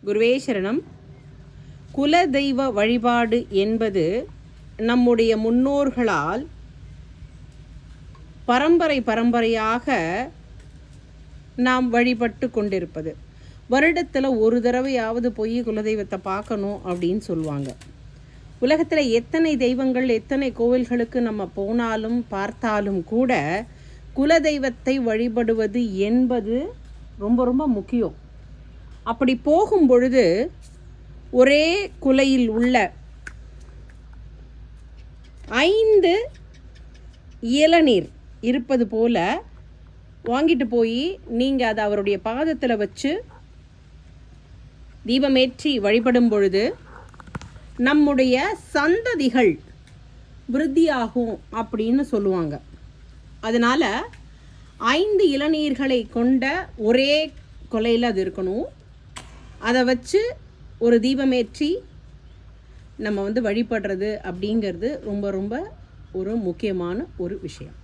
குருவே சரணம். குலதெய்வ வழிபாடு என்பது நம்முடைய முன்னோர்களால் பரம்பரையாக நாம் வழிபட்டு கொண்டிருப்பது. வருடத்தில் ஒரு தடவையாவது போய் குலதெய்வத்தை பார்க்கணும் அப்படின்னு சொல்லுவாங்க. உலகத்தில் எத்தனை தெய்வங்கள் எத்தனை கோவில்களுக்கு நம்ம போனாலும் பார்த்தாலும் கூட குலதெய்வத்தை வழிபடுவது என்பது ரொம்ப ரொம்ப முக்கியம். அப்படி போகும் பொழுது ஒரே குலையில் உள்ள 5 இளநீர் இருப்பது போல் வாங்கிட்டு போய் நீங்கள் அதை அவருடைய பாதத்தில் வச்சு தீபமேற்றி வழிபடும் பொழுது நம்முடைய சந்ததிகள் விருத்தியாகும் அப்படின்னு சொல்லுவாங்க. அதனால் 5 இளநீர்களை கொண்ட ஒரே கொலையில் அது இருக்கணும். அதை வச்சு ஒரு தீபமேற்றி நம்ம வழிபடுறது அப்படிங்கிறது ரொம்ப ரொம்ப ஒரு முக்கியமான ஒரு விஷயம்.